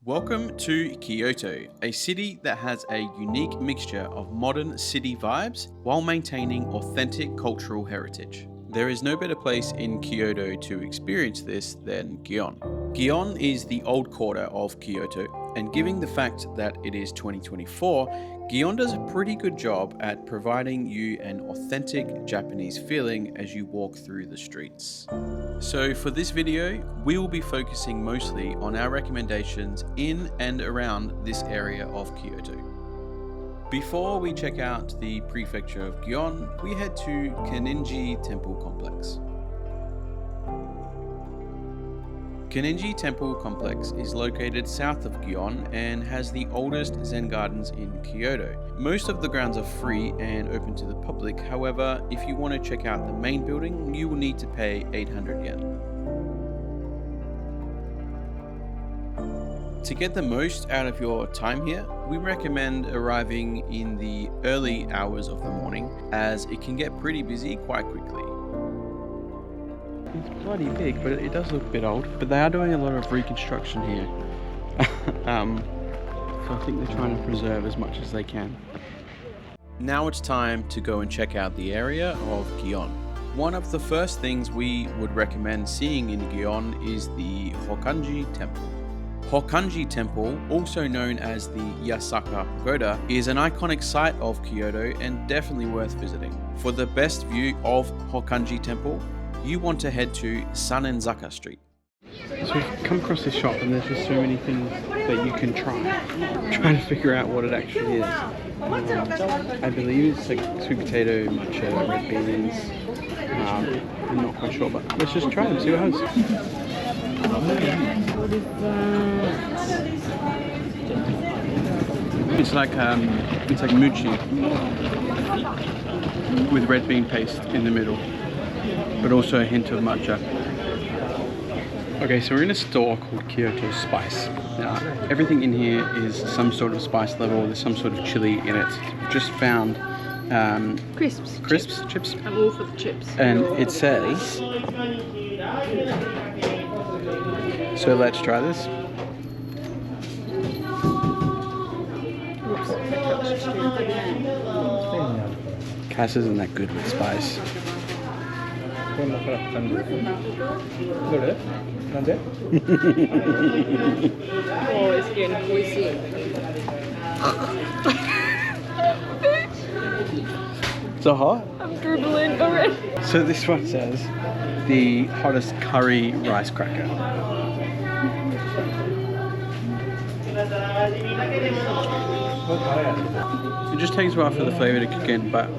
Welcome to Kyoto, a city that has a unique mixture of modern city vibes while maintaining authentic cultural heritage. There is no better place in Kyoto to experience this than Gion. Gion is the old quarter of Kyoto, and given the fact that it is 2024, Gion does a pretty good job at providing you an authentic Japanese feeling as you walk through the streets. So for this video, we will be focusing mostly on our recommendations in and around this area of Kyoto. Before we check out the prefecture of Gion, we head to Kenninji Temple Complex. Kenninji Temple Complex is located south of Gion and has the oldest Zen gardens in Kyoto. Most of the grounds are free and open to the public, however, if you want to check out the main building, you will need to pay 800 yen. To get the most out of your time here, we recommend arriving in the early hours of the morning, as it can get pretty busy quite quickly. It's bloody big, but it does look a bit old. But they are doing a lot of reconstruction here. So I think they're trying to preserve as much as they can. Now it's time to go and check out the area of Gion. One of the first things we would recommend seeing in Gion is the Hōkan-ji Temple. Hōkan-ji Temple, also known as the Yasaka Pagoda, is an iconic site of Kyoto and definitely worth visiting. For the best view of Hōkan-ji Temple, you want to head to Zanzen-ji Street. So we've come across this shop and there's just so many things that you can try. I'm trying to figure out what it actually is. I believe it's like sweet potato, matcha, red beans. I'm not quite sure, but let's just try and see what happens. It's like mochi with red bean paste in the middle, but also a hint of matcha. Okay, so we're in a store called Kyoto Spice. Now, everything in here is some sort of spice level. There's some sort of chili in it. Just found Crisps. Chips. I'm all for the chips. And it says, so let's try this. Cass isn't that good with spice. Oh, it's getting poisy. So hot? I'm dribbling already. So this one says the hottest curry rice cracker. It just takes a while for the flavour to kick in, but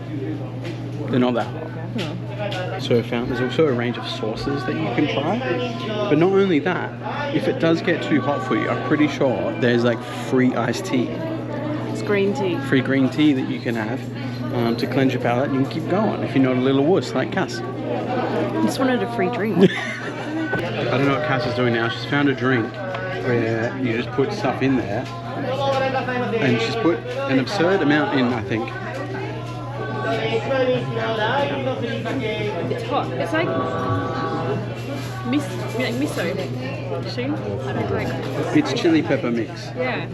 they're not that hot. So I found there's also a range of sauces that you can try. But not only that, if it does get too hot for you, I'm pretty sure there's like free iced tea. It's green tea. Free green tea that you can have to cleanse your palate, and you can keep going if you're not a little wuss like Cass. I just wanted a free drink. I don't know what Cass is doing now. She's found a drink where you just put stuff in there, and she's put an absurd amount in, I think. It's hot. It's like miso. See? It's like, It's chili pepper mix. yeah.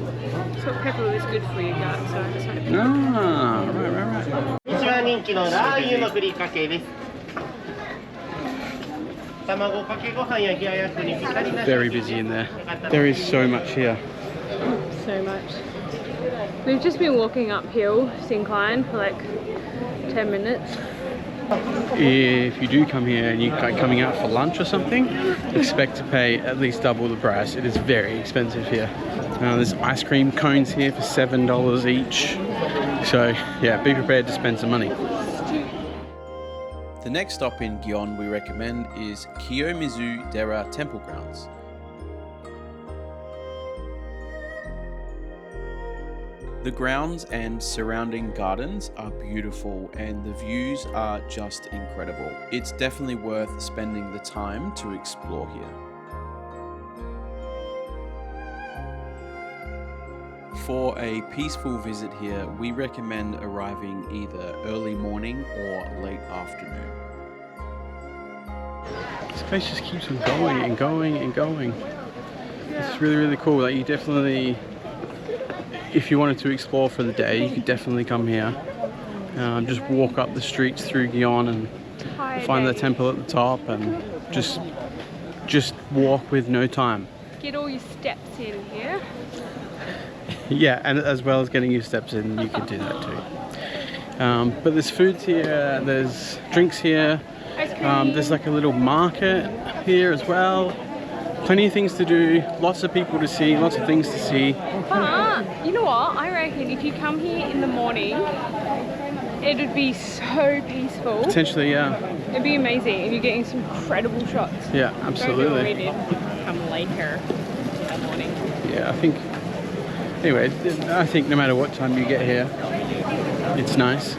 So pepper is good for your gut, so I just want to Ah, right. 一番人気のラー油のふりかけです。卵かけご飯や冷ややっこにぴったりな。 Very busy in there. There is so much here. so much. We've just been walking uphill this incline for like 10 minutes. If you do come here and you're coming out for lunch or something, expect to pay at least double the price. It is very expensive here. There's ice cream cones here for $7 each. So yeah, be prepared to spend some money. The next stop in Gion we recommend is Kiyomizu-dera Temple Grounds. The grounds and surrounding gardens are beautiful and the views are just incredible. It's definitely worth spending the time to explore here. For a peaceful visit here, we recommend arriving either early morning or late afternoon. This place just keeps on going and going and going. It's really, really cool. Like, you definitely, if you wanted to explore for the day, you could definitely come here. Just walk up the streets through Gion and find the temple at the top, and just walk with no time. Get all your steps in here. Yeah, and as well as getting your steps in, you can do that too. But there's foods here, there's drinks here, there's like a little market here as well. Plenty of things to do, lots of people to see, lots of things to see. But you know what? I reckon if you come here in the morning, it would be so peaceful. Potentially, yeah. It'd be amazing, and you're getting some incredible shots. Yeah, absolutely. Don't do what we did. Come later in the morning. Yeah, I think. Anyway, I think no matter what time you get here, it's nice.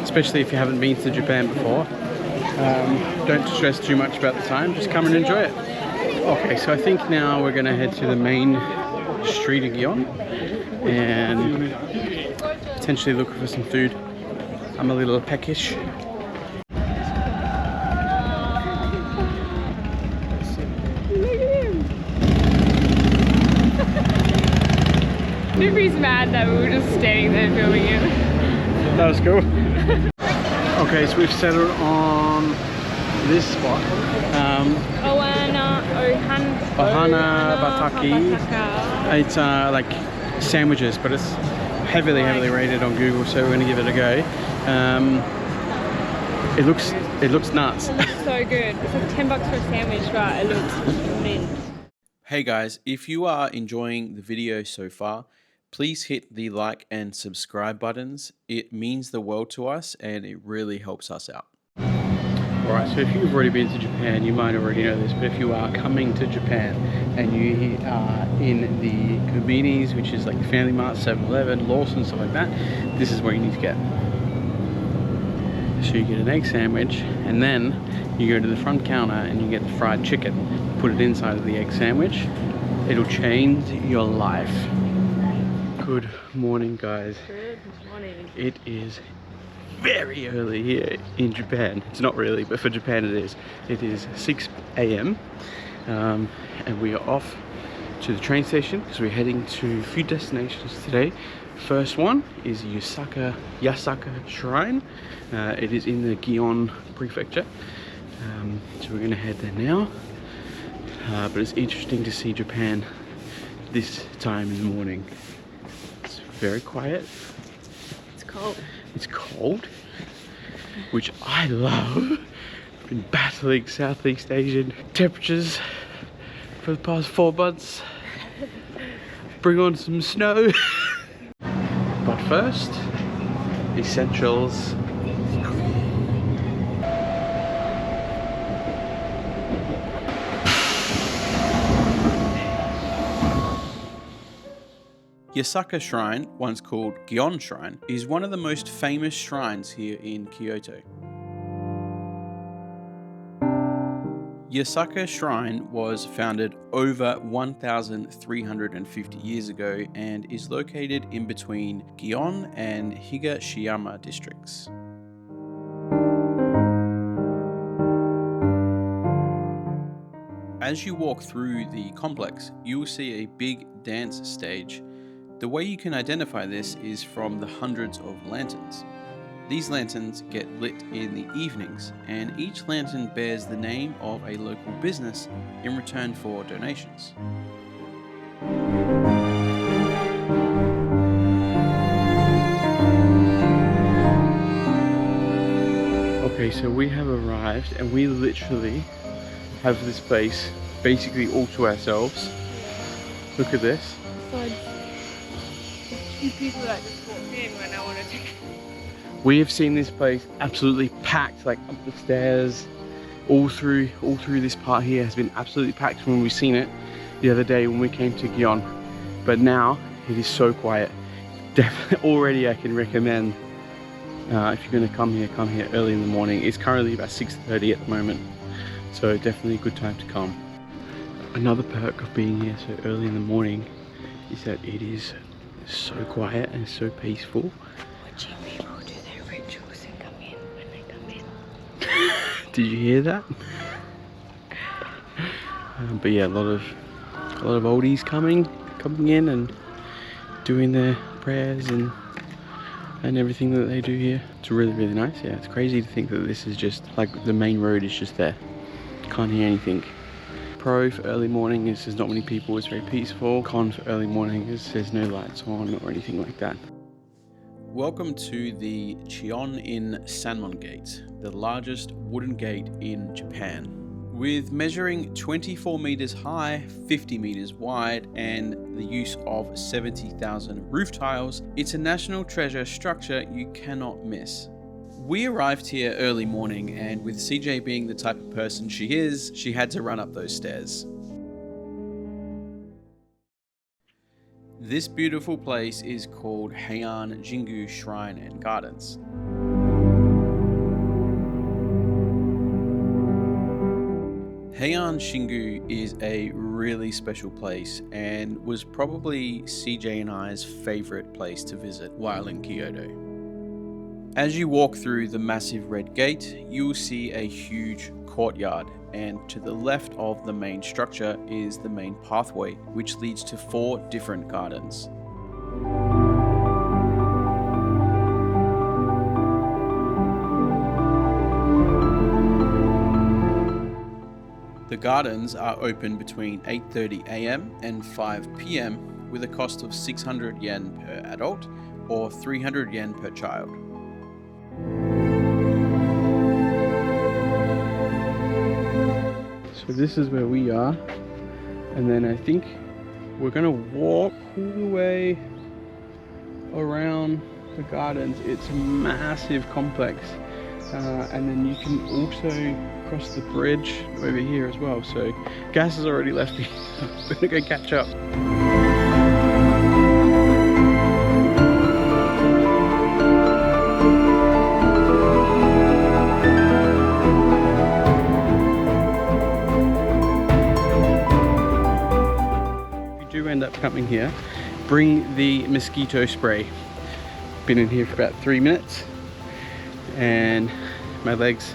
Especially if you haven't been to Japan before. Don't stress too much about the time. Just come and enjoy it. Okay, so I think now we're going to head to the main street of Gion and potentially look for some food. I'm a little peckish. Look at him! Nobody's mad that we were just standing there filming it. That was cool. Okay, so we've settled on this spot. Ohanabatke. It's like sandwiches, but it's heavily rated on Google, so we're going to give it a go. It looks nuts. It looks so good. It's like $10 for a sandwich, but it looks mint. Hey guys, if you are enjoying the video so far, please hit the like and subscribe buttons. It means the world to us and it really helps us out. Alright, so if you've already been to Japan, you might already know this, but if you are coming to Japan and you are in the convenies, which is like Family Mart, 7-Eleven, Lawson, stuff like that, this is what you need to get. So you get an egg sandwich, and then you go to the front counter and you get the fried chicken. Put it inside of the egg sandwich. It'll change your life. Good morning, guys. Good morning. It is very early here in Japan. It's not really, but for Japan it is. It is 6 a.m. And we are off to the train station because we're heading to a few destinations today. First one is Yasaka Shrine. It is in the Gion prefecture. So we're going to head there now. But it's interesting to see Japan this time in the morning. It's very quiet. It's cold. It's cold, which I love. I've been battling Southeast Asian temperatures for the past 4 months. Bring on some snow. But first, essentials. Yasaka Shrine, once called Gion Shrine, is one of the most famous shrines here in Kyoto. Yasaka Shrine was founded over 1,350 years ago and is located in between Gion and Higashiyama districts. As you walk through the complex, you will see a big dance stage. The way you can identify this is from the hundreds of lanterns. These lanterns get lit in the evenings, and each lantern bears the name of a local business in return for donations. Okay, so we have arrived and we literally have this place basically all to ourselves. Look at this. Two people that just walked in when I wanted to. We have seen this place absolutely packed, like up the stairs, all through this part here has been absolutely packed when we've seen it the other day when we came to Gion. But now it is so quiet. Definitely already I can recommend if you're going to come here early in the morning. It's currently about 6:30 at the moment, so definitely a good time to come. Another perk of being here so early in the morning is that it is so quiet and so peaceful. Watching people do their rituals and come in when they come in. Did you hear that? But yeah, a lot of A lot of oldies coming in and doing their prayers and everything that they do here. It's really nice. Yeah, it's crazy to think that this is just like the main road is just there. Can't hear anything. Pro for early morning is there's not many people, it's very peaceful. Con for early morning is there's no lights on or anything like that. Welcome to the Chion-in Sanmon Gate, the largest wooden gate in Japan. With measuring 24 meters high, 50 meters wide, and the use of 70,000 roof tiles, it's a national treasure structure you cannot miss. We arrived here early morning, and with CJ being the type of person she is, she had to run up those stairs. This beautiful place is called Heian Jingu Shrine and Gardens. Heian Jingu is a really special place and was probably CJ and I's favorite place to visit while in Kyoto. As you walk through the massive red gate, you will see a huge courtyard, and to the left of the main structure is the main pathway, which leads to 4 different gardens. The gardens are open between 8:30 AM and 5 PM with a cost of 600 yen per adult or 300 yen per child. So this is where we are, and then I think we're gonna walk all the way around the gardens. It's a massive complex. And then you can also cross the bridge over here as well. So gas has already left me. We're gonna go catch up. If you do end up coming here, bring the mosquito spray. Been in here for about 3 minutes. And my legs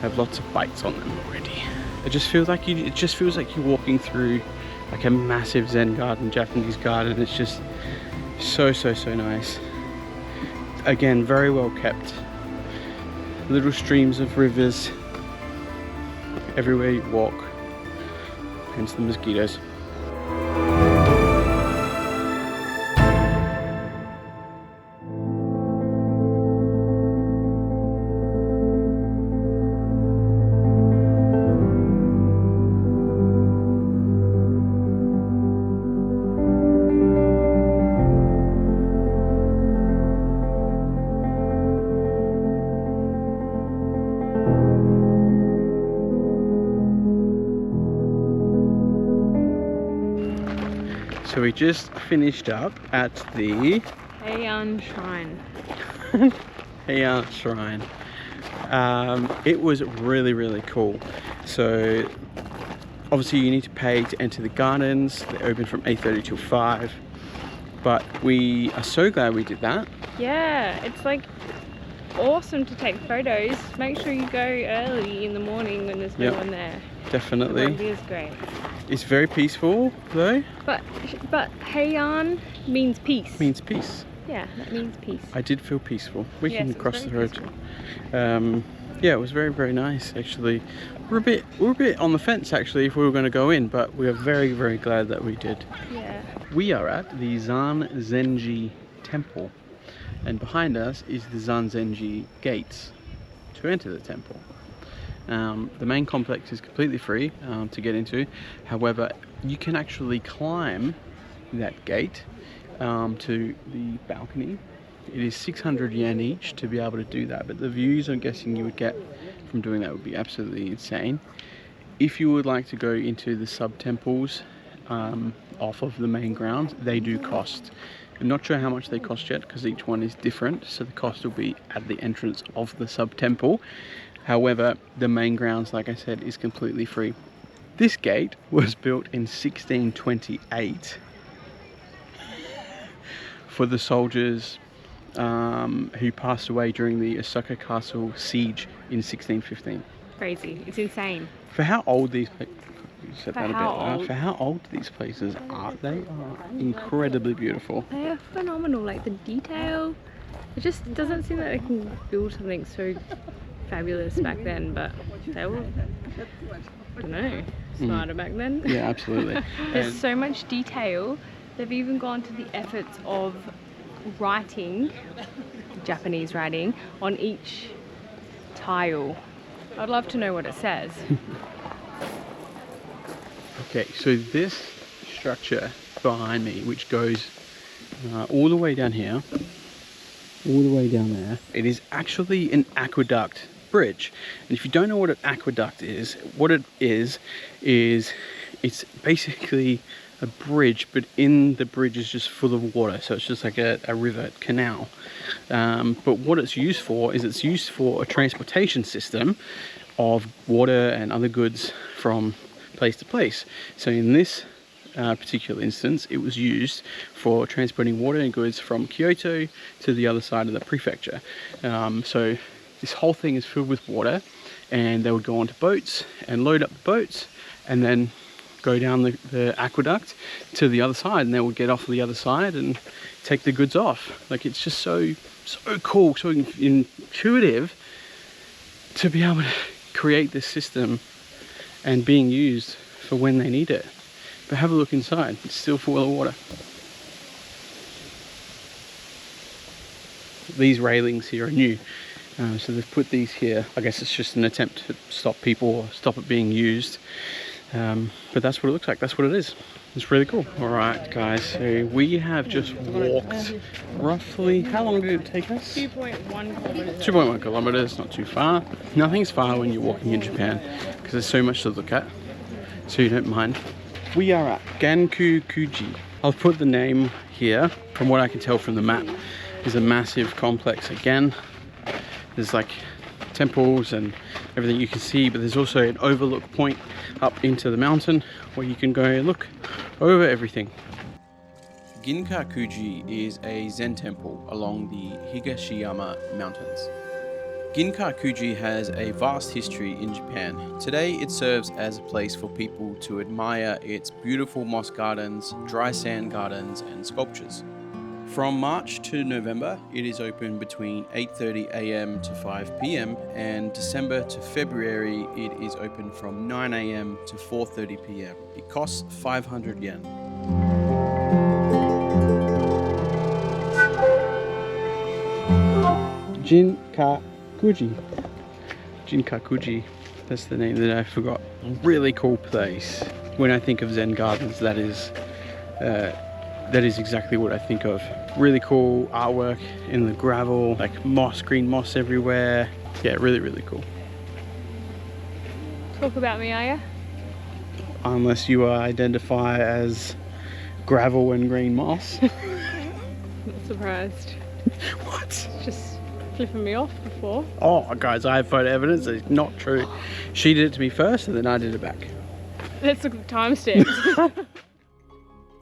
have lots of bites on them already. It just feels like you're walking through like a massive Zen garden, Japanese garden. It's just so nice. Again, very well kept. Little streams of rivers everywhere you walk. Hence the mosquitoes. So we just finished up at the Heian Shrine. Heian Shrine. It was really cool. So obviously you need to pay to enter the gardens. They're open from 8:30 till 5. But we are so glad we did that. Yeah, it's like awesome to take photos. Make sure you go early in the morning when there's no one there. Definitely. It is great. It's very peaceful though. But Heian means peace. Means peace. Yeah, that means peace. I did feel peaceful. We Yes, can it was cross the very road. Yeah, it was very nice actually. We're a bit on the fence actually if we were going to go in, but we are very glad that we did. Yeah. We are at the Zanzen-ji Temple, and behind us is the Zanzen-ji gates to enter the temple. The main complex is completely free to get into. However, you can actually climb that gate to the balcony. It is 600 yen each to be able to do that, but the views I'm guessing you would get from doing that would be absolutely insane. If you would like to go into the sub-temples off of the main grounds, they do cost. I'm not sure how much they cost yet because each one is different, so the cost will be at the entrance of the sub-temple. However, the main grounds, like I said, is completely free. This gate was built in 1628 for the soldiers who passed away during the Osaka Castle siege in 1615. Crazy. It's insane. For how old these set that a bit lower. For how old these places are, they are incredibly beautiful. They are phenomenal, like the detail. It just doesn't seem like they can build something so fabulous back then, but they were, I don't know, smarter back then. Yeah, absolutely. There's so much detail. They've even gone to the efforts of writing, Japanese writing, on each tile. I'd love to know what it says. Okay, so this structure behind me, which goes all the way down here, all the way down there, it is actually an aqueduct bridge. And if you don't know what an aqueduct is, what it is it's basically a bridge, but in the bridge is just full of water, so it's just like a river canal. But what it's used for is it's used for a transportation system of water and other goods from place to place. So in this particular instance, it was used for transporting water and goods from Kyoto to the other side of the prefecture. So this whole thing is filled with water, and they would go onto boats and load up the boats and then go down the aqueduct to the other side, and they would get off the other side and take the goods off. Like, it's just so cool, so intuitive to be able to create this system and being used for when they need it. But have a look inside, it's still full of water. These railings here are new, so they've put these here. I guess it's just an attempt to stop people or stop it being used. But that's what it looks like, that's what it is. It's really cool. Alright guys, so we have just walked roughly, how long did it take us? 2.1 kilometers. 2.1 kilometers, not too far. Nothing's far when you're walking in Japan, because there's so much to look at, so you don't mind. We are at Ginkakuji. I'll put the name here. From what I can tell from the map, is a massive complex again. There's like temples and everything you can see, but there's also an overlook point up into the mountain where you can go and look over everything. Ginkakuji is a Zen temple along the Higashiyama Mountains. Ginkakuji has a vast history in Japan. Today it serves as a place for people to admire its beautiful moss gardens, dry sand gardens and sculptures. From March to November, it is open between 8:30 AM to 5 PM, and December to February, it is open from 9 AM to 4:30 PM. It costs 500 yen. Ginkakuji. Ginkakuji, that's the name that I forgot. Really cool place. When I think of Zen gardens, that is exactly what I think of. Really cool artwork in the gravel, like moss, green moss everywhere. Yeah, really, really cool. Talk about me, are ya? Unless you identify as gravel and green moss. Not surprised. What? Just flipping me off before. Oh, guys, I have photo evidence. It's not true. She did it to me first, and then I did it back. Let's look at the timestamps.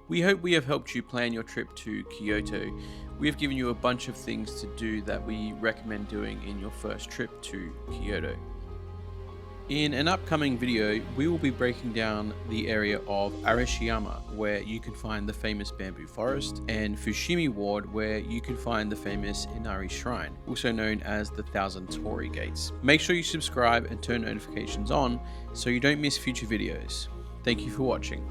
We hope we have helped you plan your trip to Kyoto. We have given you a bunch of things to do that we recommend doing in your first trip to Kyoto. In an upcoming video, we will be breaking down the area of Arashiyama, where you can find the famous bamboo forest, and Fushimi Ward, where you can find the famous Inari Shrine, also known as the 1000 Torii Gates. Make sure you subscribe and turn notifications on so you don't miss future videos. Thank you for watching.